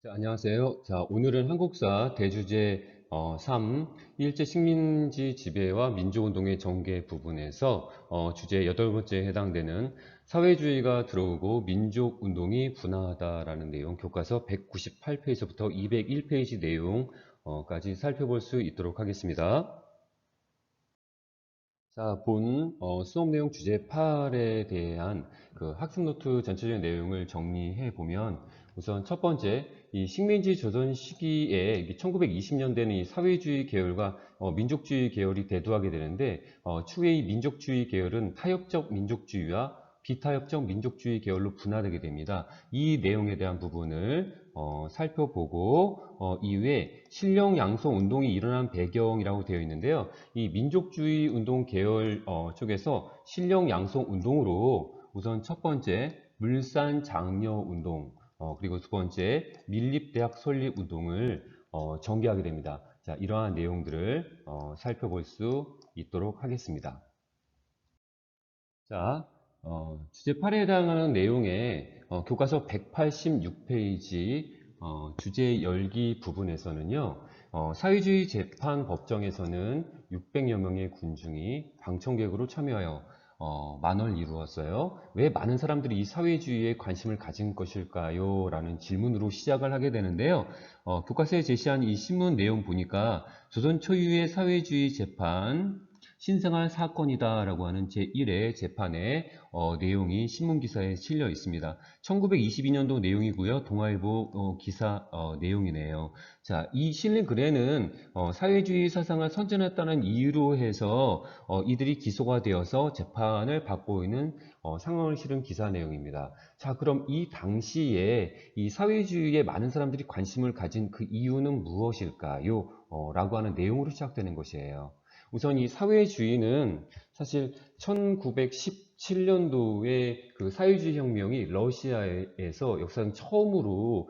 자, 안녕하세요. 자, 오늘은 한국사 대주제 3, 일제 식민지 지배와 민족운동의 전개 부분에서 주제 8번째에 해당되는 사회주의가 들어오고 민족운동이 분화하다라는 내용, 교과서 198페이지부터 201페이지 내용까지 살펴볼 수 있도록 하겠습니다. 자, 본 수업 내용 주제 8에 대한 그 학습 노트 전체적인 내용을 정리해 보면, 우선 첫 번째, 이 식민지 조선 시기에 1920년대는 이 사회주의 계열과 민족주의 계열이 대두하게 되는데, 추후에 이 민족주의 계열은 타협적 민족주의와 비타협적 민족주의 계열로 분화되게 됩니다. 이 내용에 대한 부분을 살펴보고, 이후에 신령 양성 운동이 일어난 배경이라고 되어 있는데요. 이 민족주의 운동 계열 쪽에서 신령 양성 운동으로 우선 첫 번째 물산 장려 운동, 그리고 두 번째 밀립대학 설립 운동을 전개하게 됩니다. 자, 이러한 내용들을 살펴볼 수 있도록 하겠습니다. 자, 주제 8에 해당하는 내용의 교과서 186페이지 주제 열기 부분에서는요, 사회주의 재판법정에서는 600여 명의 군중이 방청객으로 참여하여 만원을 이루었어요. 왜 많은 사람들이 이 사회주의에 관심을 가진 것일까요? 라는 질문으로 시작을 하게 되는데요. 교과서에 제시한 이 신문 내용 보니까 조선 초유의 사회주의 재판 신생아 사건이다라고 하는 제1회 재판의 내용이 신문기사에 실려 있습니다. 1922년도 내용이고요. 동아일보 기사 내용이네요. 자, 이 실린 글에는 사회주의 사상을 선전했다는 이유로 해서 이들이 기소가 되어서 재판을 받고 있는 상황을 실은 기사 내용입니다. 자, 그럼 이 당시에 이 사회주의에 많은 사람들이 관심을 가진 그 이유는 무엇일까요? 라고 하는 내용으로 시작되는 것이에요. 우선 이 사회주의는 사실 1917년도에 그 사회주의 혁명이 러시아에서 역사상 처음으로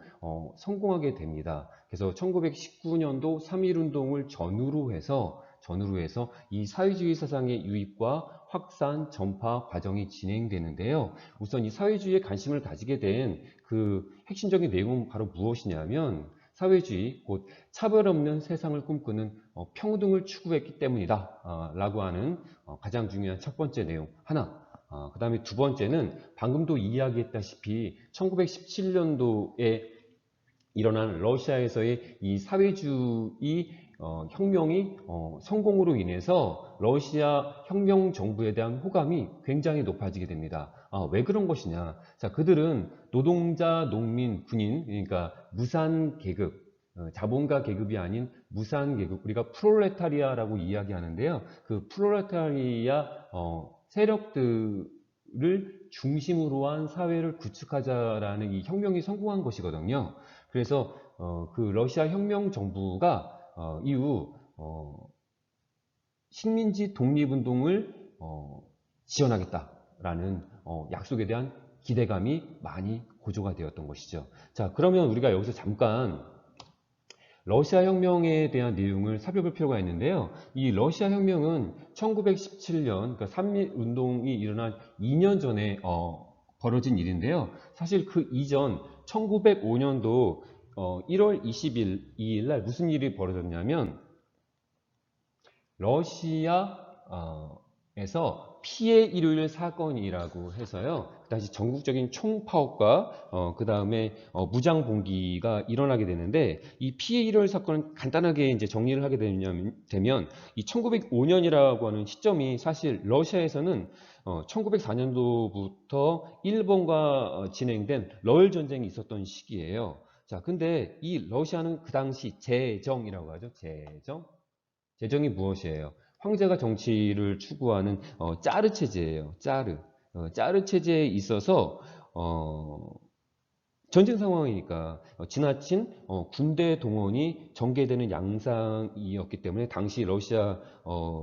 성공하게 됩니다. 그래서 1919년도 3.1운동을 전후로 해서 이 사회주의 사상의 유입과 확산, 전파 과정이 진행되는데요. 우선 이 사회주의에 관심을 가지게 된 그 핵심적인 내용은 바로 무엇이냐면, 사회주의, 곧 차별 없는 세상을 꿈꾸는 평등을 추구했기 때문이다 라고 하는 가장 중요한 첫 번째 내용 하나. 그 다음에 두 번째는 방금도 이야기했다시피 1917년도에 일어난 러시아에서의 이 사회주의 혁명이 성공으로 인해서 러시아 혁명 정부에 대한 호감이 굉장히 높아지게 됩니다. 왜 그런 것이냐? 자, 그들은 노동자, 농민, 군인, 그러니까 무산 계급, 자본가 계급이 아닌 무산 계급, 우리가 프롤레타리아라고 이야기하는데요. 그 프롤레타리아 세력들을 중심으로 한 사회를 구축하자라는 이 혁명이 성공한 것이거든요. 그래서 그 러시아 혁명 정부가 이후 식민지 독립운동을 지원하겠다라는 약속에 대한 기대감이 많이 고조가 되었던 것이죠. 자, 그러면 우리가 여기서 잠깐 러시아 혁명에 대한 내용을 살펴볼 필요가 있는데요. 이 러시아 혁명은 1917년, 그러니까 3.1운동이 일어난 2년 전에 벌어진 일인데요. 사실 그 이전 1905년도 1월 22일 날 무슨 일이 벌어졌냐면, 러시아에서 피해 일요일 사건이라고 해서요. 그 당시 전국적인 총파업과 그 다음에 무장 봉기가 일어나게 되는데, 이 피해 일요일 사건은 간단하게 이제 정리를 하게 되면 이 1905년이라고 하는 시점이 사실 러시아에서는 1904년도부터 일본과 진행된 러일 전쟁이 있었던 시기예요. 자, 근데 이 러시아는 그 당시 제정이라고 하죠. 제정이 무엇이에요? 황제가 정치를 추구하는 짜르 체제예요. 짜르 체제에 있어서 어, 전쟁 상황이니까 지나친 군대 동원이 전개되는 양상이었기 때문에, 당시 러시아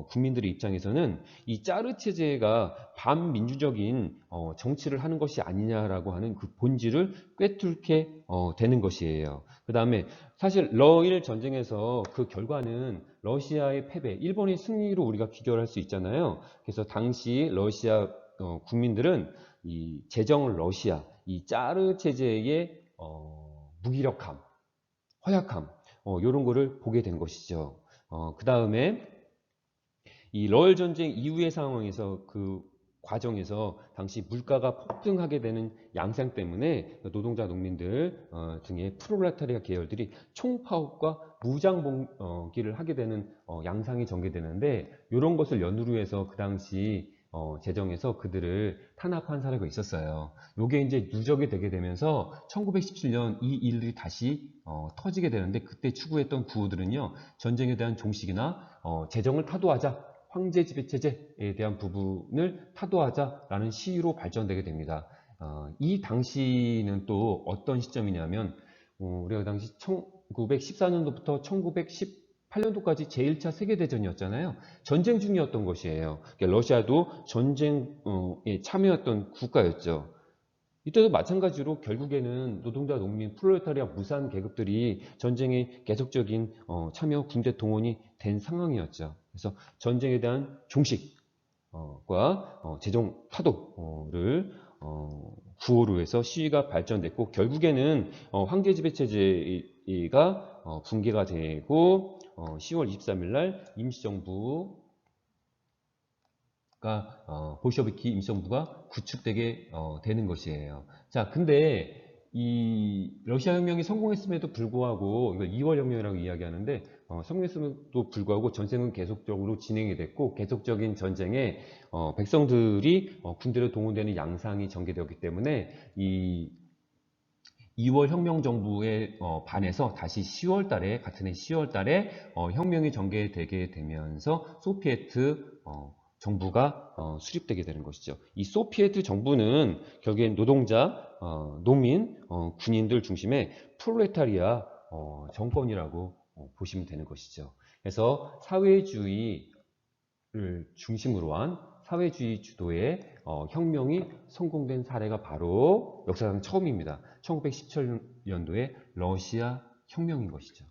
국민들의 입장에서는 이 짜르 체제가 반민주적인 정치를 하는 것이 아니냐라고 하는 그 본질을 꿰뚫게 되는 것이에요. 그 다음에 사실 러일 전쟁에서 그 결과는 러시아의 패배, 일본의 승리로 우리가 비교를 할 수 있잖아요. 그래서 당시 러시아 국민들은 이 제정 러시아, 이 짜르 체제의 무기력함, 허약함, 이런 거를 보게 된 것이죠. 그 다음에 이 러일 전쟁 이후의 상황에서 그 과정에서 당시 물가가 폭등하게 되는 양상 때문에 노동자 농민들 등의 프롤레타리아 계열들이 총파업과 무장봉기를 하게 되는 양상이 전개되는데 이런 것을 연으로 해서 그 당시 제정에서 그들을 탄압한 사례가 있었어요. 이게 이제 누적이 되게 되면서 1917년 이 일들이 다시 터지게 되는데 그때 추구했던 구호들은요, 전쟁에 대한 종식이나 재정을 타도하자, 황제 지배 체제에 대한 부분을 타도하자라는 시위로 발전되게 됩니다. 이 당시는 또 어떤 시점이냐면 우리가 당시 1914년도부터 1918년도까지 제1차 세계대전이었잖아요. 전쟁 중이었던 것이에요. 그러니까 러시아도 전쟁에 참여했던 국가였죠. 이때도 마찬가지로 결국에는 노동자, 농민, 프롤레타리아, 무산 계급들이 전쟁에 계속적인 참여, 군대 동원이 된 상황이었죠. 그래서 전쟁에 대한 종식과 재정 타도를 구호로 해서 시위가 발전됐고 결국에는 황제 지배 체제가 붕괴가 되고 10월 23일 날 임시정부 볼셔비키 임시정부가 구축되게 되는 것이에요. 자, 근데 이 러시아 혁명이 성공했음에도 불구하고 이걸 2월 혁명이라고 이야기하는데 성공했음에도 불구하고 전쟁은 계속적으로 진행이 됐고 계속적인 전쟁에 백성들이 군대로 동원되는 양상이 전개되었기 때문에 이 2월 혁명 정부에 반해서 다시 10월 달에 같은 해 10월 달에 혁명이 전개되게 되면서 소비에트 정부가 수립되게 되는 것이죠. 이 소비에트 정부는 결국엔 노동자, 농민, 군인들 중심의 프롤레타리아 정권이라고 보시면 되는 것이죠. 그래서 사회주의를 중심으로 한 사회주의 주도의 혁명이 성공된 사례가 바로 역사상 처음입니다. 1917년도에 러시아 혁명인 것이죠.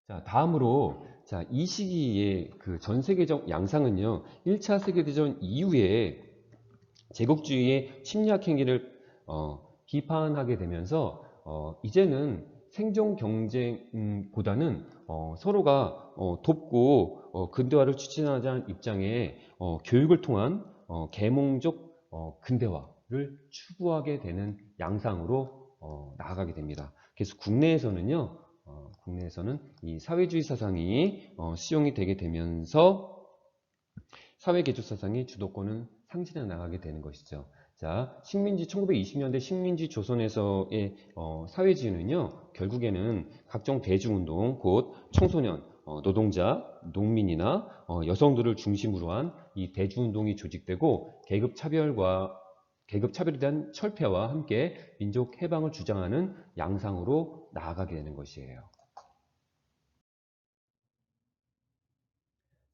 자, 다음으로 이 시기의 그 전 세계적 양상은요. 1차 세계대전 이후에 제국주의의 침략 행위를 비판하게 되면서 이제는 생존 경쟁보다는 서로가 돕고 근대화를 추진하자는 입장에 교육을 통한 계몽적 근대화를 추구하게 되는 양상으로 나아가게 됩니다. 그래서 국내에서는 이 사회주의 사상이 수용이 되게 되면서 사회개조 사상이 주도권을 상실해 나가게 되는 것이죠. 자, 1920년대 식민지 조선에서의 사회주의는요, 결국에는 각종 대중운동, 곧 청소년, 노동자, 농민이나 여성들을 중심으로 한 이 대중운동이 조직되고 계급차별에 대한 철폐와 함께 민족 해방을 주장하는 양상으로 나아가게 되는 것이에요.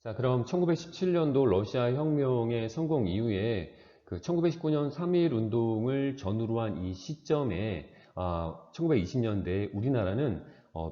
자, 그럼 1917년도 러시아 혁명의 성공 이후에 그 1919년 3.1 운동을 전후로 한 이 시점에 1920년대 우리나라는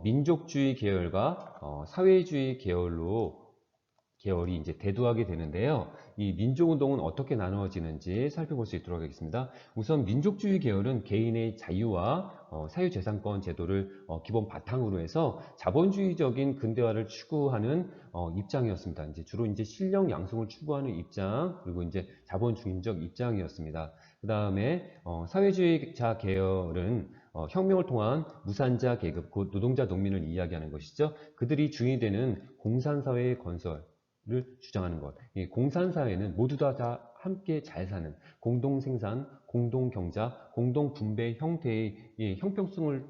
민족주의 계열과 사회주의 계열이 이제 대두하게 되는데요. 이 민족운동은 어떻게 나누어지는지 살펴볼 수 있도록 하겠습니다. 우선 민족주의 계열은 개인의 자유와 사유재산권 제도를 기본 바탕으로 해서 자본주의적인 근대화를 추구하는 입장이었습니다. 이제 주로 이제 실력 양성을 추구하는 입장, 그리고 이제 자본주의적 입장이었습니다. 그 다음에 사회주의자 계열은 혁명을 통한 무산자 계급, 곧 노동자 농민을 이야기하는 것이죠. 그들이 주인이 되는 공산사회의 건설, 를 주장하는 것. 이 공산사회는 모두 다 함께 잘 사는 공동생산, 공동경자, 공동분배 형태의 이 형평성을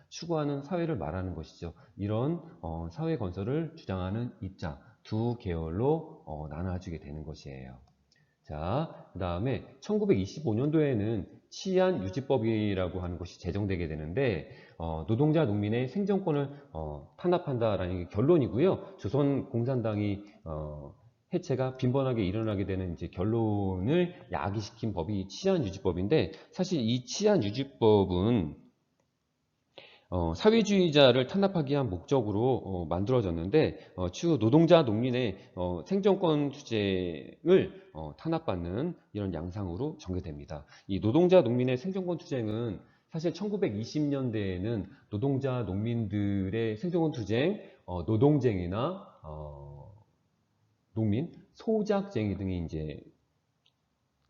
추구하는 사회를 말하는 것이죠. 이런 사회 건설을 주장하는 입장 두 계열로 나눠지게 되는 것이에요. 자, 그 다음에 1925년도에는 치안유지법이라고 하는 것이 제정되게 되는데 노동자 농민의 생존권을 탄압한다라는 게 결론이고요. 조선 공산당이 해체가 빈번하게 일어나게 되는 이제 결론을 야기시킨 법이 치안유지법인데 사실 이 치안유지법은 사회주의자를 탄압하기 위한 목적으로 만들어졌는데 추후 노동자 농민의 생존권 투쟁을 탄압받는 이런 양상으로 전개됩니다. 이 노동자 농민의 생존권 투쟁은 사실 1920년대에는 노동자 농민들의 생존권 투쟁, 노동쟁이나 농민, 소작쟁이 등이 이제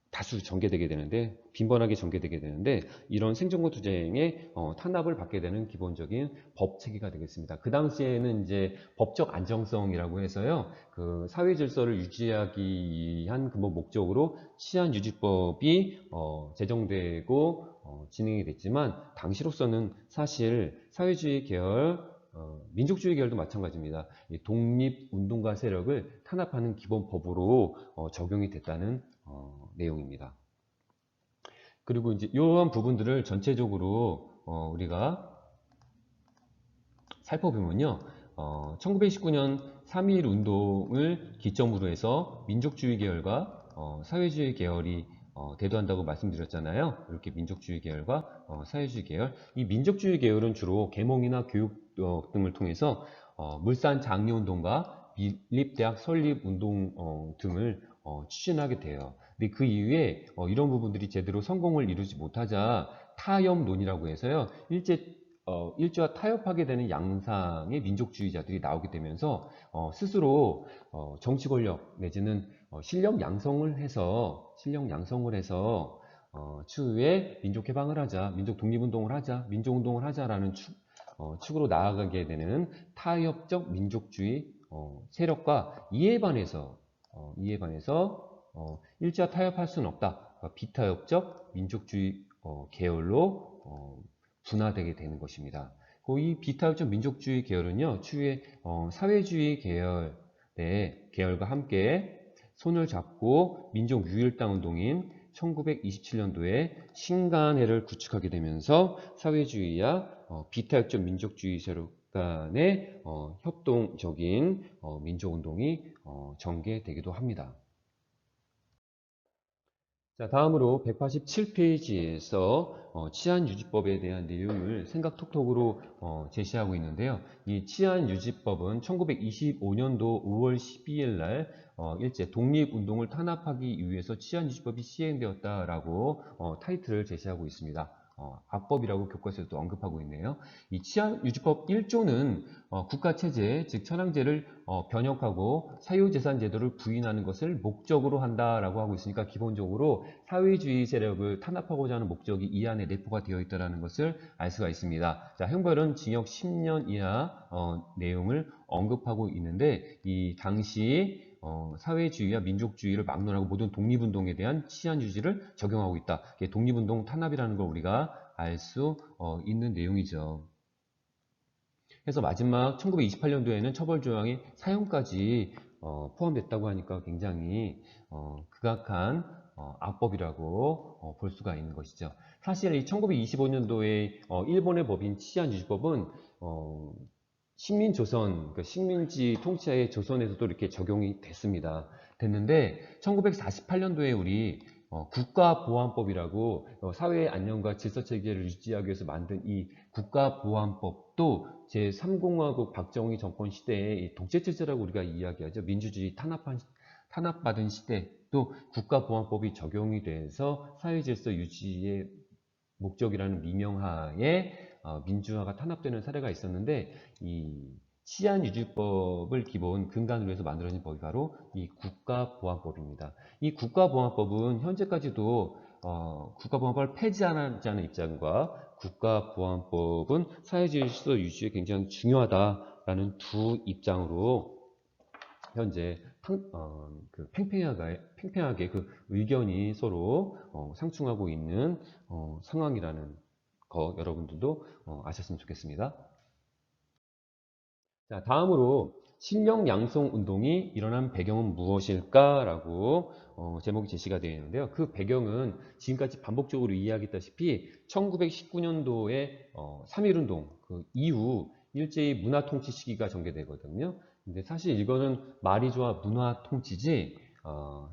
다수 전개되게 되는데, 빈번하게 전개되게 되는데, 이런 생존권 투쟁에 탄압을 받게 되는 기본적인 법 체계가 되겠습니다. 그 당시에는 이제 법적 안정성이라고 해서요, 그 사회 질서를 유지하기 위한 그 목적으로 치안유지법이 제정되고 진행이 됐지만, 당시로서는 사실 사회주의 계열, 민족주의 계열도 마찬가지입니다. 이 독립운동가 세력을 탄압하는 기본법으로 적용이 됐다는 내용입니다. 그리고 이제 이러한 부분들을 전체적으로 우리가 살펴보면요. 1919년 3.1 운동을 기점으로 해서 민족주의 계열과 사회주의 계열이 대두한다고 말씀드렸잖아요. 이렇게 민족주의 계열과 사회주의 계열. 이 민족주의 계열은 주로 계몽이나 교육 등을 통해서 물산 장려운동과 밀립대학 설립운동 등을 추진하게 돼요. 근데 그 이후에 이런 부분들이 제대로 성공을 이루지 못하자 타협론이라고 해서요. 일제와 타협하게 되는 양상의 민족주의자들이 나오게 되면서 스스로 정치 권력 내지는 실력 양성을 해서 추후에 민족 해방을 하자, 민족 독립운동을 하자, 민족운동을 하자라는 축으로 나아가게 되는 타협적 민족주의 세력과 이에 반해서 일제와 타협할 수는 없다. 그러니까 비타협적 민족주의 계열로 분화되게 되는 것입니다. 이 비타협적 민족주의 계열은요, 추후에 사회주의 계열과 함께 손을 잡고 민족 유일당 운동인 1927년도에 신간회를 구축하게 되면서 사회주의와 비타협적 민족주의 세력 간의 협동적인 민족운동이 전개되기도 합니다. 자, 다음으로 187페이지에서 치안유지법에 대한 내용을 생각톡톡으로 제시하고 있는데요. 이 치안유지법은 1925년도 5월 12일 날 일제 독립운동을 탄압하기 위해서 치안유지법이 시행되었다라고 타이틀을 제시하고 있습니다. 악법이라고 교과서에도 언급하고 있네요. 이 치안유지법 1조는 국가체제, 즉 천황제를 변혁하고 사유재산제도를 부인하는 것을 목적으로 한다라고 하고 있으니까 기본적으로 사회주의 세력을 탄압하고자 하는 목적이 이 안에 내포가 되어 있다는 것을 알 수가 있습니다. 자, 형벌은 징역 10년 이하 내용을 언급하고 있는데 이 당시 사회주의와 민족주의를 막론하고 모든 독립운동에 대한 치안유지를 적용하고 있다. 이게 독립운동 탄압이라는 걸 우리가 알 수 있는 내용이죠. 그래서 마지막 1928년도에는 처벌조항이 사형까지 포함됐다고 하니까 굉장히 극악한 악법이라고 볼 수가 있는 것이죠. 사실 이 1925년도에 일본의 법인 치안유지법은 식민조선, 그러니까 식민지 통치하에 조선에서도 이렇게 적용이 됐는데 1948년도에 우리 국가보안법이라고 사회의 안녕과 질서체계를 유지하기 위해서 만든 이 국가보안법도 제3공화국 박정희 정권 시대의 이 독재체제라고 우리가 이야기하죠. 민주주의 탄압받은 시대 또 국가보안법이 적용이 돼서 사회질서 유지의 목적이라는 미명하에 민주화가 탄압되는 사례가 있었는데 이 치안유지법을 기본 근간으로 해서 만들어진 법이 바로 이 국가보안법입니다. 이 국가보안법은 현재까지도 국가보안법을 폐지하지 않은 입장과 국가보안법은 사회질서 유지에 굉장히 중요하다라는 두 입장으로 현재 팽팽하게 그 의견이 서로 상충하고 있는 상황이라는 거 여러분들도 아셨으면 좋겠습니다. 자, 다음으로 실명양성 운동이 일어난 배경은 무엇일까라고 제목이 제시가 되어 있는데요. 그 배경은 지금까지 반복적으로 이야기했다시피 1919년도에 3.1운동 그 이후 일제히 문화통치 시기가 전개되거든요. 근데 사실 이거는 말이 좋아 문화통치지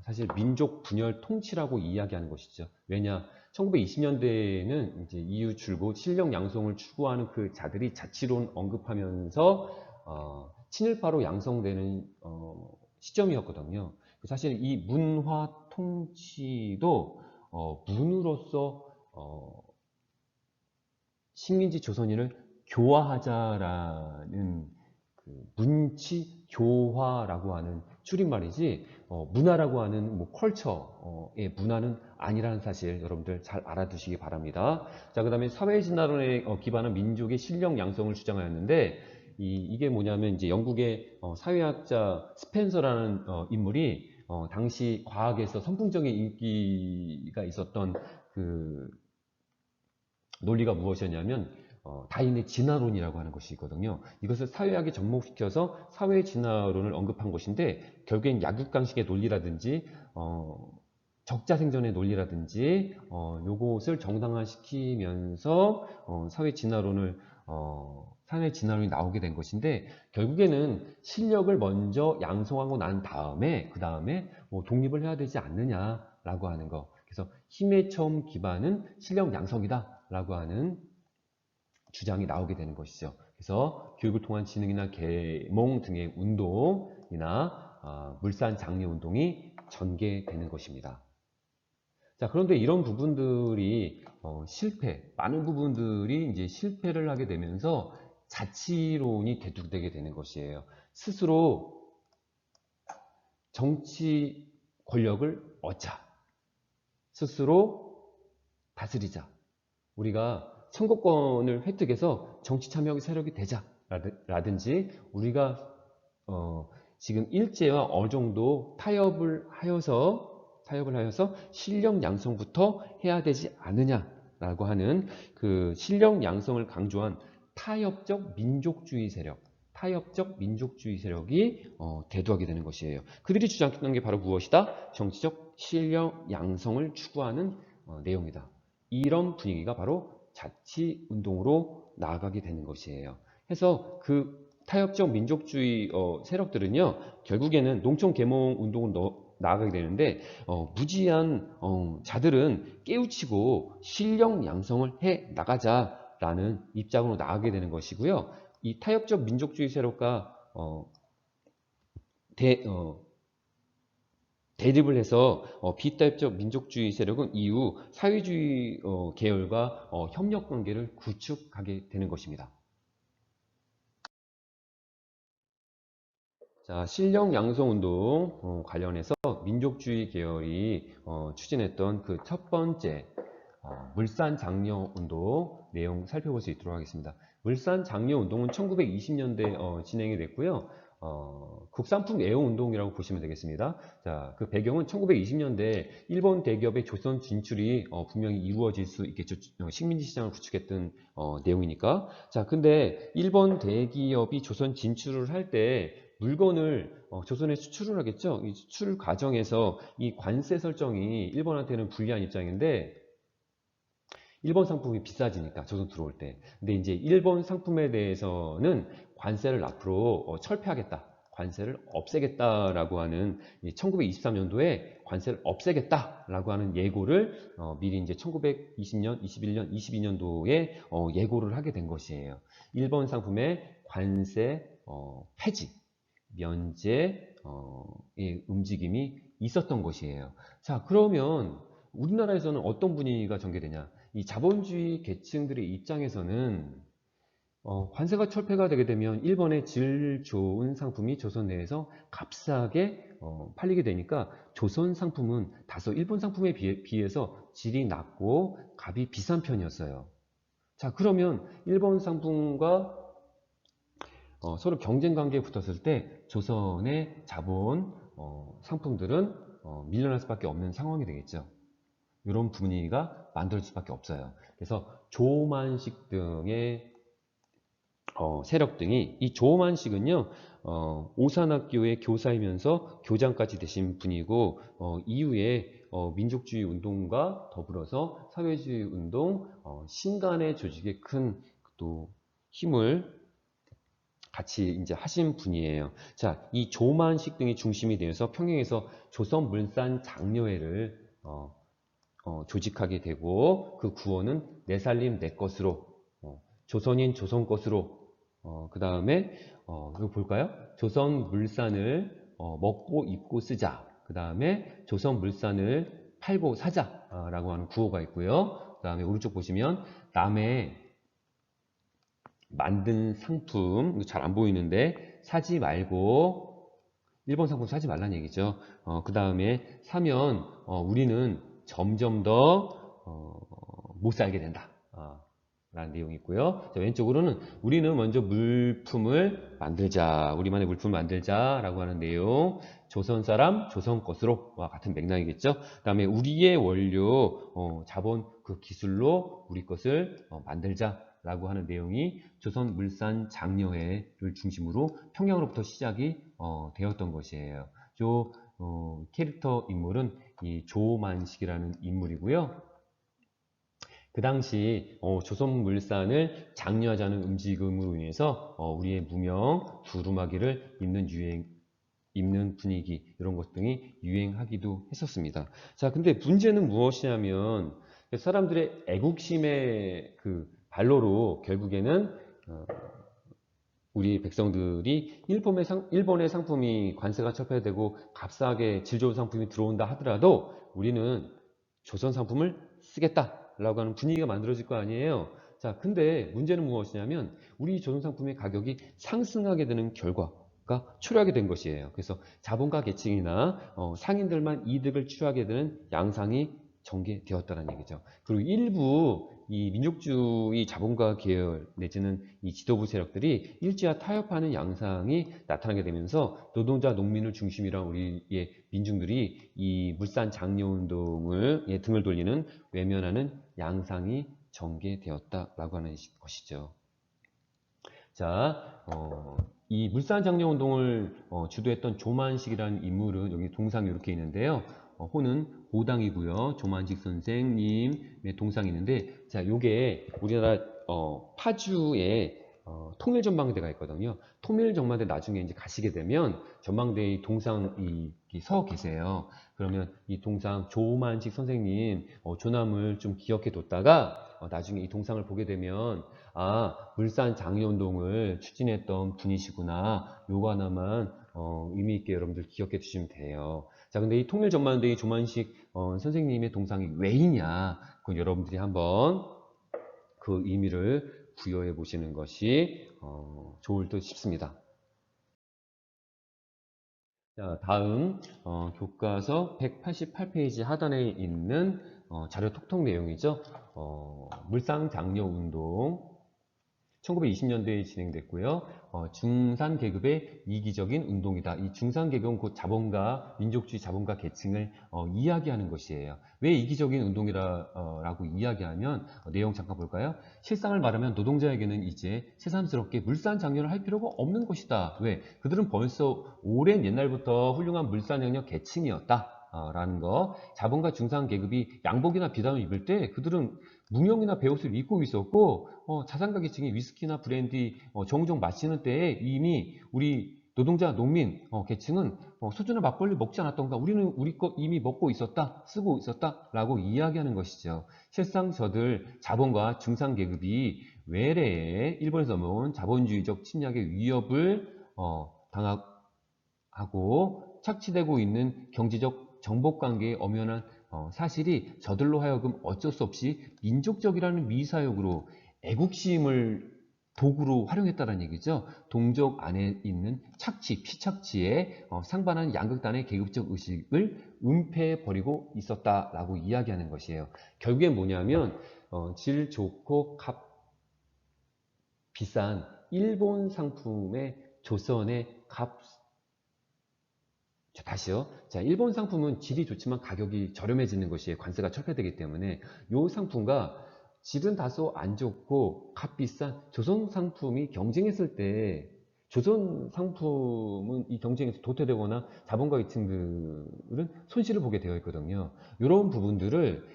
사실 민족 분열 통치라고 이야기하는 것이죠. 왜냐, 1920년대에는 이제 이유 줄곧 실력 양성을 추구하는 그 자들이 자치론 언급하면서 친일파로 양성되는 시점이었거든요. 사실 이 문화 통치도 문으로서 식민지 조선인을 교화하자라는 그 문치 교화라고 하는 줄임말이지 문화라고 하는 뭐 컬처의 문화는 아니라는 사실 여러분들 잘 알아두시기 바랍니다. 자, 그 다음에 사회진화론에 기반한 민족의 실력 양성을 주장하였는데 이게 뭐냐면 이제 영국의 사회학자 스펜서라는 인물이 당시 과학에서 선풍적인 인기가 있었던 그 논리가 무엇이었냐면 다인의 진화론이라고 하는 것이 있거든요. 이것을 사회학에 접목시켜서 사회 진화론을 언급한 것인데 결국엔 약육강식의 논리라든지 적자 생존의 논리라든지 요것을 정당화시키면서 사회 진화론이 나오게 된 것인데 결국에는 실력을 먼저 양성하고 난 다음에 그 다음에 뭐 독립을 해야 되지 않느냐라고 하는 거. 그래서 힘의 처음 기반은 실력 양성이다 라고 하는 주장이 나오게 되는 것이죠. 그래서 교육을 통한 지능이나 계몽 등의 운동이나 물산 장려 운동이 전개되는 것입니다. 자, 그런데 이런 부분들이 많은 부분들이 이제 실패를 하게 되면서 자치론이 대두되게 되는 것이에요. 스스로 정치 권력을 얻자. 스스로 다스리자. 우리가 선거권을 획득해서 정치 참여 세력이 되자라든지 우리가 지금 일제와 어느 정도 타협을 하여서 실력 양성부터 해야 되지 않느냐라고 하는 그 실력 양성을 강조한 타협적 민족주의 세력이 대두하게 되는 것이에요. 그들이 주장했던 게 바로 무엇이다? 정치적 실력 양성을 추구하는 내용이다. 이런 분위기가 바로 자치운동으로 나아가게 되는 것이에요. 해서 그 타협적 민족주의 세력들은요, 결국에는 농촌 계몽 운동을 나아가게 되는데 무지한 자들은 깨우치고 실력 양성을 해 나가자라는 입장으로 나아가게 되는 것이고요. 이 타협적 민족주의 세력과 대립을 해서 비타협적 민족주의 세력은 이후 사회주의 계열과 협력 관계를 구축하게 되는 것입니다. 자, 실력 양성 운동 관련해서 민족주의 계열이 추진했던 그 첫 번째 물산 장려 운동 내용 살펴볼 수 있도록 하겠습니다. 물산 장려 운동은 1920년대 진행이 됐고요. 국산품 애호 운동이라고 보시면 되겠습니다. 자, 그 배경은 1920년대 일본 대기업의 조선 진출이 분명히 이루어질 수 있겠죠. 식민지 시장을 구축했던 내용이니까. 자, 근데 일본 대기업이 조선 진출을 할 때 물건을 조선에 수출을 하겠죠. 이 수출 과정에서 이 관세 설정이 일본한테는 불리한 입장인데 일본 상품이 비싸지니까 조선 들어올 때. 근데 이제 일본 상품에 대해서는 관세를 앞으로 철폐하겠다. 관세를 없애겠다라고 하는 1923년도에 관세를 없애겠다라고 하는 예고를 미리 이제 1920년, 21년, 22년도에 예고를 하게 된 것이에요. 일본 상품의 관세 폐지, 면제의 움직임이 있었던 것이에요. 자, 그러면 우리나라에서는 어떤 분위기가 전개되냐? 이 자본주의 계층들의 입장에서는 관세가 철폐가 되게 되면 일본의 질 좋은 상품이 조선 내에서 값싸게 팔리게 되니까 조선 상품은 다소 일본 상품에 비해서 질이 낮고 값이 비싼 편이었어요. 자, 그러면 일본 상품과 서로 경쟁 관계에 붙었을 때 조선의 자본 상품들은 밀려날 수밖에 없는 상황이 되겠죠. 이런 분위기가 만들어질 수밖에 없어요. 그래서 조만식 등의 세력 등이 이 조만식은요 오산학교의 교사이면서 교장까지 되신 분이고 이후에 민족주의 운동과 더불어서 사회주의 운동, 신간의 조직에 큰 또 힘을 같이 이제 하신 분이에요. 자, 이 조만식 등이 중심이 되어서 평양에서 조선물산장려회를 조직하게 되고, 그 구호는 내 살림 내 것으로, 조선인 조선 것으로, 그 다음에 이거 볼까요? 조선물산을 먹고 입고 쓰자. 그 다음에 조선물산을 팔고 사자 라고 하는 구호가 있고요. 그 다음에 오른쪽 보시면 남의 만든 상품, 잘 안 보이는데 사지 말고, 일본 상품 사지 말라는 얘기죠. 그 다음에 사면 우리는 점점 더 못 살게 된다 라는 내용이 있고요. 자, 왼쪽으로는 우리는 먼저 물품을 만들자, 우리만의 물품을 만들자 라고 하는 내용, 조선 사람 조선 것으로와 같은 맥락이겠죠. 그 다음에 우리의 원료 자본 그 기술로 우리 것을 만들자 라고 하는 내용이 조선물산장려회를 중심으로 평양으로부터 시작이 되었던 것이에요. 캐릭터 인물은 이 조만식이라는 인물이고요. 그 당시 조선물산을 장려하자는 움직임으로 인해서 우리의 무명, 두루마기를 입는 분위기, 이런 것 등이 유행하기도 했었습니다. 자, 근데 문제는 무엇이냐면 사람들의 애국심의 그 발로로 결국에는 우리 백성들이 일본의 상품이 관세가 철폐되고 값싸게 질 좋은 상품이 들어온다 하더라도 우리는 조선 상품을 쓰겠다라고 하는 분위기가 만들어질 거 아니에요. 자, 근데 문제는 무엇이냐면 우리 조선 상품의 가격이 상승하게 되는 결과가 초래하게 된 것이에요. 그래서 자본가 계층이나 상인들만 이득을 취하게 되는 양상이 전개되었다는 얘기죠. 그리고 일부 이 민족주의 자본가 계열 내지는 이 지도부 세력들이 일제와 타협하는 양상이 나타나게 되면서 노동자, 농민을 중심으로 한 우리의 민중들이 이 물산 장려운동을 등을 돌리는 외면하는 양상이 전개되었다라고 하는 것이죠. 자, 이 물산 장려운동을 주도했던 조만식이라는 인물은 여기 동상이 이렇게 있는데요. 호는 호당이고요. 조만식 선생님의 동상이 있는데, 자, 요게 우리나라 파주에 통일전망대가 있거든요. 통일전망대 나중에 이제 가시게 되면 전망대의 동상이 서 계세요. 그러면 이 동상 조만식 선생님 조남을 좀 기억해 뒀다가 나중에 이 동상을 보게 되면 물산 장려운동을 추진했던 분이시구나. 요거 하나만 의미 있게 여러분들 기억해 두시면 돼요. 자, 근데 이 통일전망대의 조만식 선생님의 동상이 왜이냐? 그건 여러분들이 한번 그 의미를 부여해 보시는 것이 좋을 듯 싶습니다. 자, 다음 교과서 188페이지 하단에 있는 자료 톡톡 내용이죠. 물상장려운동 1920년대에 진행됐고요. 중산계급의 이기적인 운동이다. 이 중산계급은 곧 자본가, 민족주의 자본가 계층을 이야기하는 것이에요. 왜 이기적인 운동이라고 이야기하면 내용 잠깐 볼까요? 실상을 말하면 노동자에게는 이제 새삼스럽게 물산장려를 할 필요가 없는 것이다. 왜? 그들은 벌써 오랜 옛날부터 훌륭한 물산영역 계층이었다. 라는 거. 자본가 중산계급이 양복이나 비단을 입을 때 그들은 무명이나 베옷을 입고 있었고 자산가 계층이 위스키나 브랜디 종종 마시는 때에 이미 우리 노동자 농민 계층은 소주나 막걸리 먹지 않았던가, 우리는 우리 거 이미 먹고 있었다, 쓰고 있었다 라고 이야기하는 것이죠. 실상 저들 자본가 중산계급이 외래에 일본에서 넘어온 자본주의적 침략의 위협을 당하고 착취되고 있는 경제적 정복관계의 엄연한 사실이 저들로 하여금 어쩔 수 없이 민족적이라는 미사역으로 애국심을 도구로 활용했다는 얘기죠. 동족 안에 있는 착취, 피착취에 상반한 양극단의 계급적 의식을 은폐해버리고 있었다라고 이야기하는 것이에요. 결국엔 뭐냐면 질 좋고 값 비싼 일본 상품의 조선의 값. 자, 다시요. 자, 일본 상품은 질이 좋지만 가격이 저렴해지는 것이 관세가 철폐되기 때문에 이 상품과 질은 다소 안 좋고 값 비싼 조선 상품이 경쟁했을 때 조선 상품은 이 경쟁에서 도태되거나 자본가 계층들은 손실을 보게 되어 있거든요. 이런 부분들을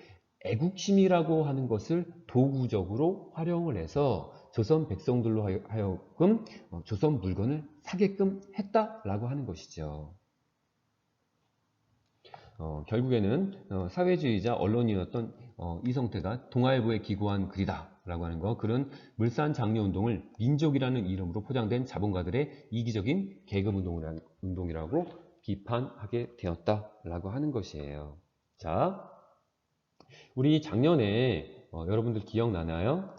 애국심이라고 하는 것을 도구적으로 활용을 해서 조선 백성들로 하여금 조선 물건을 사게끔 했다라고 하는 것이죠. 결국에는 사회주의자 언론이었던 이성태가 동아일보에 기고한 글이다라고 하는 거, 그런 물산 장려 운동을 민족이라는 이름으로 포장된 자본가들의 이기적인 계급 운동이라고 비판하게 되었다라고 하는 것이에요. 자, 우리 작년에 여러분들 기억나나요?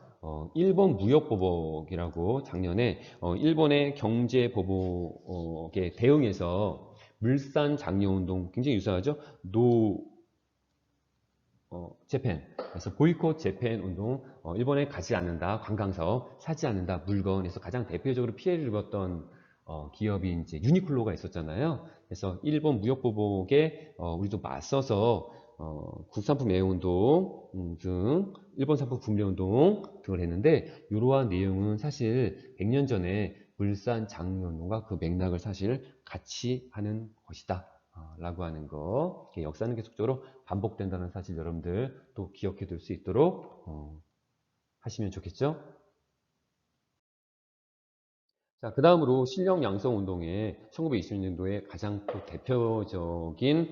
일본 무역보복이라고 작년에 일본의 경제보복에 대응해서 물산 장려운동 굉장히 유사하죠? 재팬. 그래서 보이콧 재팬 운동, 일본에 가지 않는다, 관광사업, 사지 않는다, 물건에서 가장 대표적으로 피해를 입었던 기업이 이제 유니클로가 있었잖아요. 그래서 일본 무역보복에 우리도 맞서서 국산품 애호운동 등 일본 상품 분배운동 등을 했는데, 이러한 내용은 사실 100년 전에 물산 장려운동과 그 맥락을 사실 같이 하는 것이다 라고 하는 거, 역사는 계속적으로 반복된다는 사실 여러분들 또 기억해 둘 수 있도록 하시면 좋겠죠. 자, 그 다음으로 실력 양성 운동의 1920년도에 가장 또 대표적인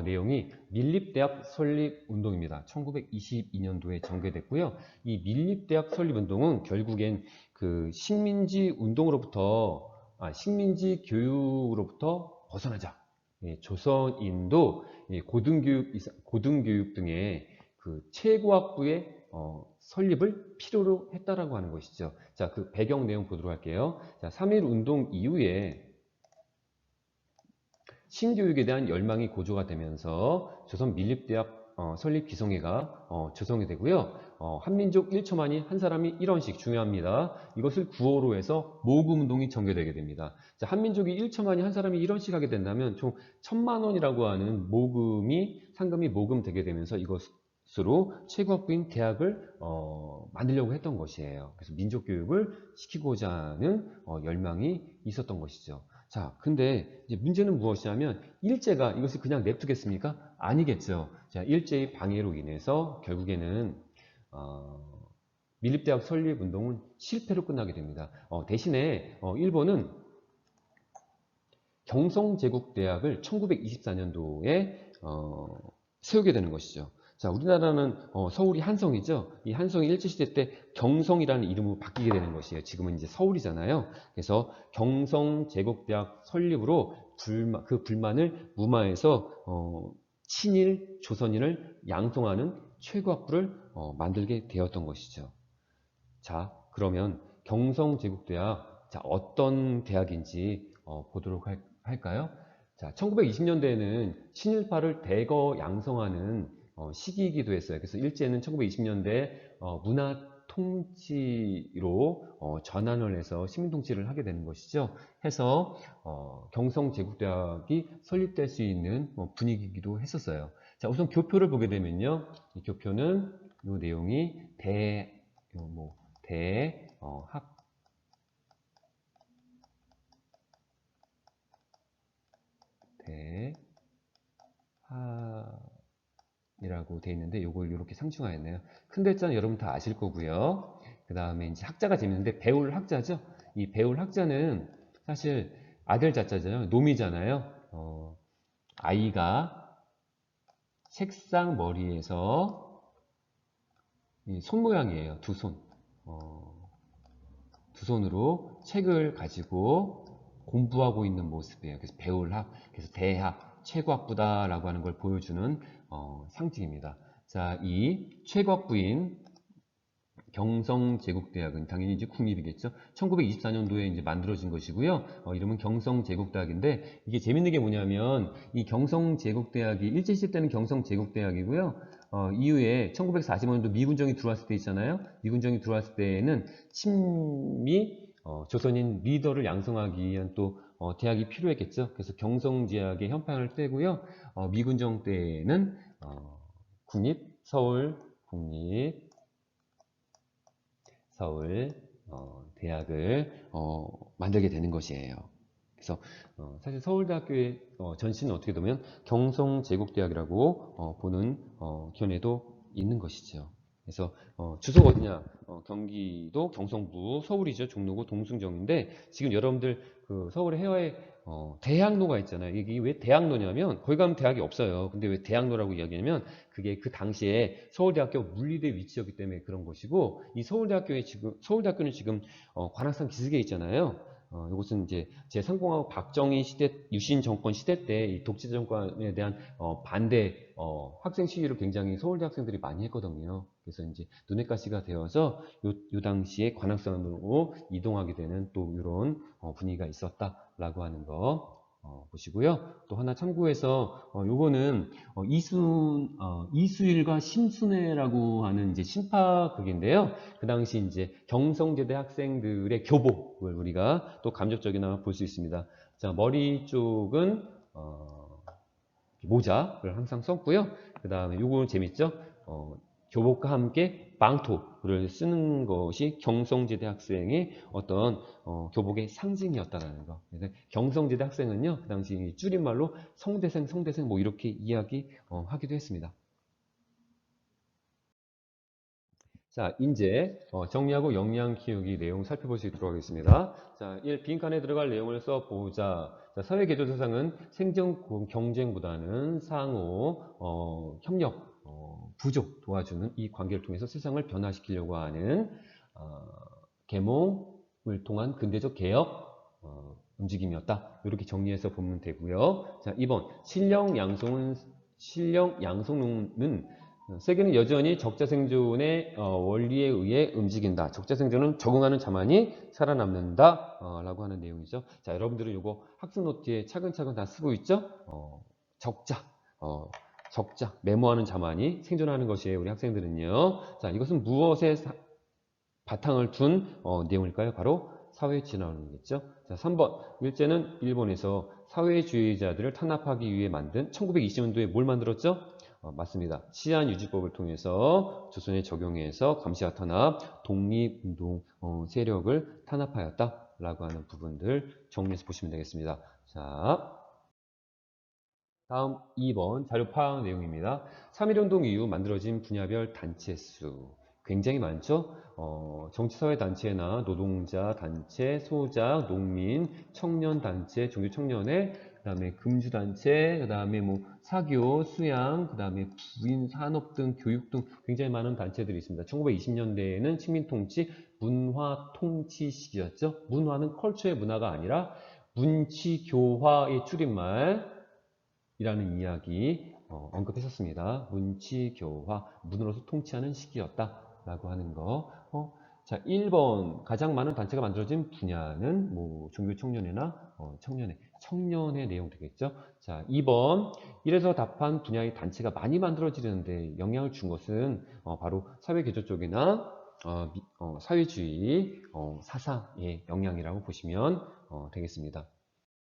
내용이 밀립대학 설립 운동입니다. 1922년도에 전개됐고요. 이 밀립대학 설립 운동은 결국엔 그 식민지 교육으로부터 벗어나자. 예, 조선인도 고등교육 등의 그 최고학부의 설립을 필요로 했다라고 하는 것이죠. 자, 그 배경 내용 보도록 할게요. 자, 3.1 운동 이후에 신교육에 대한 열망이 고조가 되면서 조선 밀립대학 설립 기성회가 조성이 되고요. 한민족 1초만이 한 사람이 1원씩, 중요합니다. 이것을 구호로 해서 모금운동이 전개되게 됩니다. 자, 한민족이 1초만이 한 사람이 1원씩 하게 된다면 총 1,000만 원이라고 하는 상금이 모금되게 되면서 이것으로 최고학부인 대학을 만들려고 했던 것이에요. 그래서 민족교육을 시키고자 하는 열망이 있었던 것이죠. 자, 근데 이제 문제는 무엇이냐면 일제가 이것을 그냥 냅두겠습니까? 아니겠죠. 자, 일제의 방해로 인해서 결국에는 밀립대학 설립 운동은 실패로 끝나게 됩니다. 대신에 일본은 경성제국대학을 1924년도에 세우게 되는 것이죠. 자, 우리나라는 서울이 한성이죠. 이 한성이 일제시대 때 경성이라는 이름으로 바뀌게 되는 것이에요. 지금은 이제 서울이잖아요. 그래서 경성제국대학 설립으로 그 불만을 무마해서 친일, 조선인을 양성하는 최고학부를 만들게 되었던 것이죠. 자, 그러면 경성제국대학, 자, 어떤 대학인지 보도록 할까요? 자, 1920년대에는 친일파를 대거 양성하는 시기이기도 했어요. 그래서 일제는 1920년대 문화 통치로 전환을 해서 시민 통치를 하게 되는 것이죠. 해서 경성제국대학이 설립될 수 있는 분위기이기도 했었어요. 자, 우선 교표를 보게 되면요, 이 교표는 이 내용이 대합이라고 되어 있는데, 이걸 이렇게 상충하였네요. 큰 글자는 여러분 다 아실 거고요. 그 다음에 이제 학자가 재밌는데, 배울 학자죠. 이 배울 학자는 사실 아들 자자잖아요. 놈이잖아요. 아이가 책상 머리에서 손 모양이에요. 두 손. 두 손으로 책을 가지고 공부하고 있는 모습이에요. 그래서 배울학, 그래서 대학, 최고학부다라고 하는 걸 보여주는 상징입니다. 자, 이 최고학부인 경성제국대학은 당연히 이제 국립이겠죠. 1924년도에 이제 만들어진 것이고요. 이름은 경성제국대학인데, 이게 재밌는 게 뭐냐면 이 경성제국대학이 일제시대 때는 경성제국대학이고요. 이후에 1945년도 미군정이 들어왔을 때 있잖아요. 미군정이 들어왔을 때에는 친미 조선인 리더를 양성하기 위한 또 대학이 필요했겠죠. 그래서 경성제학의 현판을 떼고요. 미군정 때에는 서울 국립 서울 대학을 만들게 되는 것이에요. 그래서 사실 서울대학교의 전신은 어떻게 보면 경성제국대학이라고 보는 견해도 있는 것이죠. 그래서 주소가 어디냐? 경기도 경성부, 서울이죠. 종로구 동승정인데 지금 여러분들 그 서울의 해화에 대학로가 있잖아요. 이게 왜 대학로냐면 거기 가면 대학이 없어요. 근데 왜 대학로라고 이야기하냐면 그게 그 당시에 서울대학교 물리대 위치였기 때문에 그런 것이고 이 서울대학교는 지금 관악산 기슭에 있잖아요. 이것은 이제 제3공화국 박정희 시대 유신 정권 시대 때 이 독재 정권에 대한 반대 학생 시위를 굉장히 서울대 학생들이 많이 했거든요. 그래서 이제 눈엣가시가 되어서 요 당시에 관악산으로 이동하게 되는 또 이런 분위기가 있었다라고 하는 거 보시고요. 또 하나 참고해서 요거는 이수일과 심순애라고 하는 이제 신파극인데요. 그 당시 이제 경성제대 학생들의 교복을 우리가 또 감적적이나 볼 수 있습니다. 자, 머리 쪽은 모자를 항상 썼고요. 그 다음에 요거 재밌죠? 교복과 함께 망토를 쓰는 것이 경성제대 학생의 어떤 교복의 상징이었다라는 거. 그래서 경성제대 학생은요, 그 당시 줄임말로 성대생, 성대생 뭐 이렇게 이야기하기도 했습니다. 자, 이제 정리하고 역량 키우기 내용 살펴볼 수 있도록 하겠습니다. 자, 1. 빈칸에 들어갈 내용을 써보자. 자, 사회개조사상은 생존 경쟁보다는 상호 협력, 부족 도와주는 이 관계를 통해서 세상을 변화시키려고 하는 계몽을 통한 근대적 개혁 움직임이었다. 이렇게 정리해서 보면 되고요. 자, 2번 신령 양성론은 세계는 여전히 적자 생존의 원리에 의해 움직인다. 적자 생존은 적응하는 자만이 살아남는다. 라고 하는 내용이죠. 자, 여러분들은 이거 학습 노트에 차근차근 다 쓰고 있죠? 적자. 적자. 메모하는 자만이 생존하는 것이에요. 우리 학생들은요. 자, 이것은 무엇에 바탕을 둔 내용일까요? 바로 사회진화론이겠죠. 자, 3번. 일제는 일본에서 사회주의자들을 탄압하기 위해 만든 1920년도에 뭘 만들었죠? 맞습니다. 치안유지법을 통해서 조선에 적용해서 감시와 탄압, 독립운동 세력을 탄압하였다라고 하는 부분들 정리해서 보시면 되겠습니다. 자, 다음 2번 자료 파악 내용입니다. 3.1운동 이후 만들어진 분야별 단체 수 굉장히 많죠. 정치사회 단체나 노동자 단체, 소작, 농민, 청년 단체, 종교청년회, 그 다음에 금주단체, 그 다음에 뭐 사교, 수양, 그 다음에 부인, 산업 등 교육 등 굉장히 많은 단체들이 있습니다. 1920년대에는 식민통치, 문화통치 시기였죠. 문화는 컬처의 문화가 아니라 문치교화의 줄임말 이라는 이야기 언급했었습니다. 문치교화, 문으로서 통치하는 시기였다라고 하는 거. 자, 1번 가장 많은 단체가 만들어진 분야는 뭐 종교청년회나 청년회 내용 되겠죠. 자, 2번 1에서 답한 분야의 단체가 많이 만들어지는데 영향을 준 것은 바로 사회개조 쪽이나 사회주의 사상의 영향이라고 보시면 되겠습니다.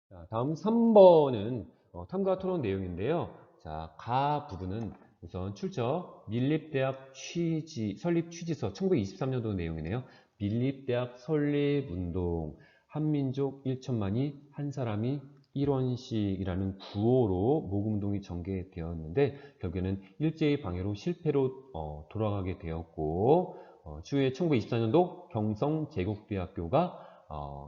자, 다음 3번은 탐과 토론 내용인데요. 자, 가 부분은 우선 출처 밀립대학 설립 취지서 1923년도 내용이네요. 밀립대학 설립운동 한민족 1천만이 한 사람이 1원씩이라는 구호로 모금운동이 전개되었는데 결국에는 일제의 방해로 실패로 돌아가게 되었고 추후에 1924년도 경성제국대학교가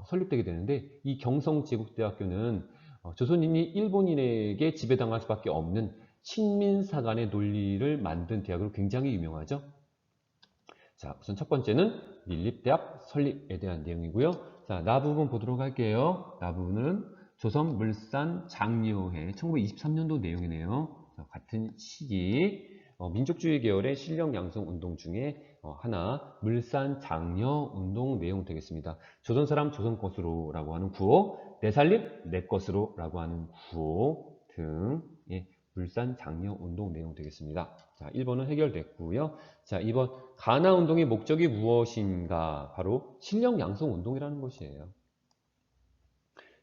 설립되게 되는데 이 경성제국대학교는 조선인이 일본인에게 지배당할 수밖에 없는 식민사관의 논리를 만든 대학으로 굉장히 유명하죠. 자, 우선 첫 번째는 밀립대학 설립에 대한 내용이고요. 자, 나 부분 보도록 할게요. 나 부분은 조선물산장려회 1923년도 내용이네요. 자, 같은 시기 민족주의 계열의 실력 양성 운동 중에 하나 물산장려운동 내용 되겠습니다. 조선 사람 조선 것으로 라고 하는 구호, 내 살림 내 것으로 라고 하는 구호 등의 물산장려운동 내용 되겠습니다. 자, 1번은 해결됐고요. 자, 2번 가나운동의 목적이 무엇인가? 바로 실력 양성 운동이라는 것이에요.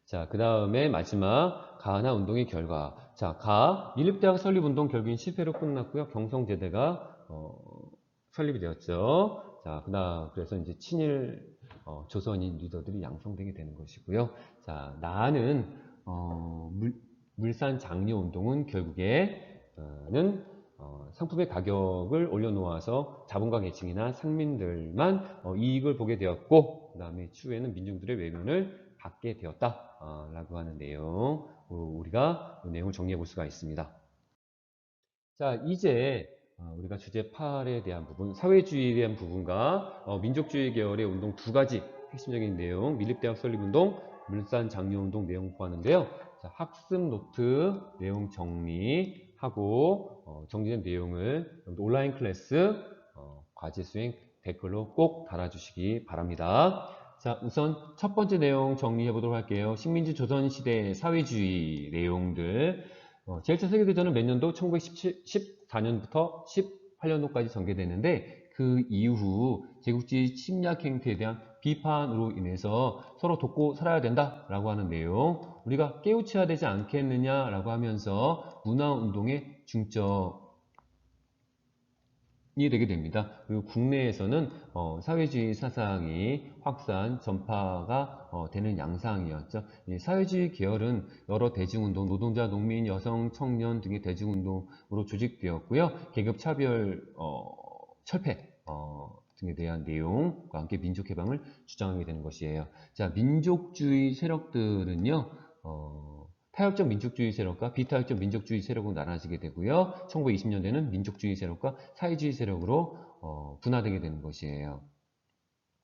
자, 그 다음에 마지막 가나운동의 결과. 자, 밀립대학 설립운동 결국엔 실패로 끝났고요. 경성제대가 설립이 되었죠. 자, 그래서 이제 친일 조선인 리더들이 양성되게 되는 것이고요. 자, 나는 물산 장려 운동은 결국에는 상품의 가격을 올려놓아서 자본가 계층이나 상민들만 이익을 보게 되었고, 그 다음에 추후에는 민중들의 외면을 받게 되었다 라고 하는 내용, 우리가 이 내용을 정리해 볼 수가 있습니다. 자, 이제 우리가 주제 8에 대한 부분, 사회주의에 대한 부분과 민족주의 계열의 운동 두 가지 핵심적인 내용, 밀립대학 설립운동, 물산장려운동 내용 보았는데요. 자, 학습 노트 내용 정리하고 정리된 내용을 온라인 클래스 과제 수행 댓글로 꼭 달아주시기 바랍니다. 자, 우선 첫 번째 내용 정리해 보도록 할게요. 식민지 조선시대 사회주의 내용들. 제1차 세계대전은 몇 년도? 1914년부터 18년도까지 전개되는데, 그 이후 제국주의 침략 행태에 대한 비판으로 인해서 서로 돕고 살아야 된다라고 하는 내용, 우리가 깨우쳐야 되지 않겠느냐라고 하면서 문화운동의 중점이 되게 됩니다. 그리고 국내에서는 사회주의 사상이 확산, 전파가 되는 양상이었죠. 이 사회주의 계열은 여러 대중운동, 노동자, 농민, 여성, 청년 등의 대중운동으로 조직되었고요. 계급차별, 철폐 등에 대한 내용과 함께 민족해방을 주장하게 되는 것이에요. 자, 민족주의 세력들은요, 타협적 민족주의 세력과 비타협적 민족주의 세력으로 나눠지게 되고요. 1920년대는 민족주의 세력과 사회주의 세력으로 분화되게 되는 것이에요.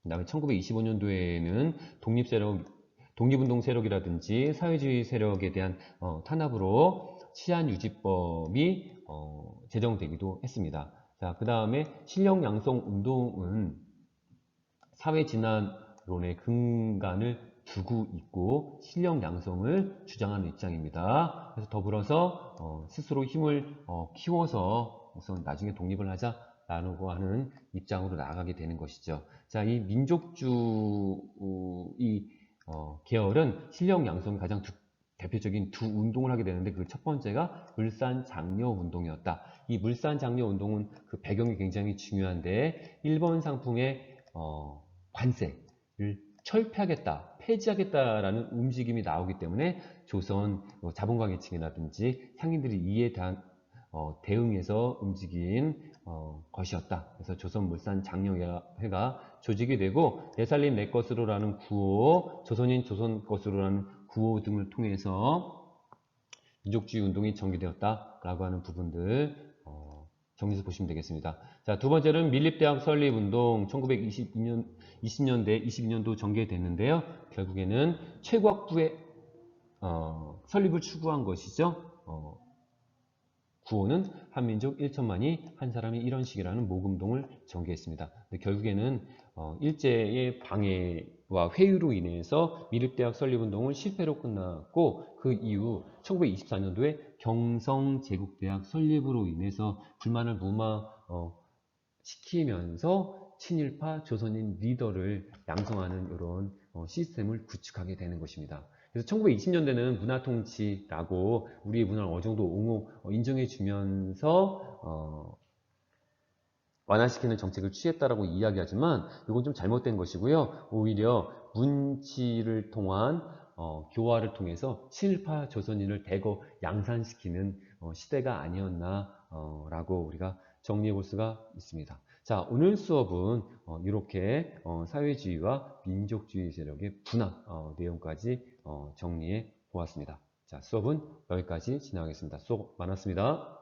그 다음에 1925년도에는 독립운동 세력이라든지 사회주의 세력에 대한 탄압으로 치안유지법이 제정되기도 했습니다. 자, 그 다음에 실력양성운동은 사회진화론의 근간을 두고 있고 실력 양성을 주장하는 입장입니다. 그래서 더불어서 스스로 힘을 키워서 우선 나중에 독립을 하자라고 하는 입장으로 나아가게 되는 것이죠. 자, 이 민족주의 계열은 실력 양성이 가장 대표적인 두 운동을 하게 되는데, 그 첫 번째가 물산장려운동이었다. 이 물산장려운동은 그 배경이 굉장히 중요한데, 일본 상품의 관세를 철폐하겠다, 폐지하겠다라는 움직임이 나오기 때문에 조선 자본가 계층이라든지 상인들이 이에 대한 대응해서 움직인 것이었다. 그래서 조선물산장려회가 조직이 되고, 내 살림 내 것으로라는 구호, 조선인 조선 것으로라는 구호 등을 통해서 민족주의 운동이 전개되었다라고 하는 부분들 정리해서 보시면 되겠습니다. 자, 두 번째는 밀립대학 설립운동 1920년대, 22년도 전개됐는데요. 결국에는 최고학부의 설립을 추구한 것이죠. 구호는 한민족 1천만이 한 사람이 이런 식이라는 모금동을 전개했습니다. 결국에는 일제의 방해와 회유로 인해서 밀립대학 설립운동은 실패로 끝났고, 그 이후 1924년도에 경성제국대학 설립으로 인해서 불만을 무마시키면서 친일파 조선인 리더를 양성하는 이런 시스템을 구축하게 되는 것입니다. 그래서 1920년대는 문화통치라고 우리의 문화를 어느 정도 인정해 주면서 완화시키는 정책을 취했다라고 이야기하지만, 이건 좀 잘못된 것이고요. 오히려 문치를 통한 교화를 통해서 친일파 조선인을 대거 양산시키는 시대가 아니었나라고 우리가 정리해 볼 수가 있습니다. 자, 오늘 수업은 이렇게 사회주의와 민족주의 세력의 분화 내용까지 정리해 보았습니다. 자, 수업은 여기까지 진행하겠습니다. 수고 많았습니다.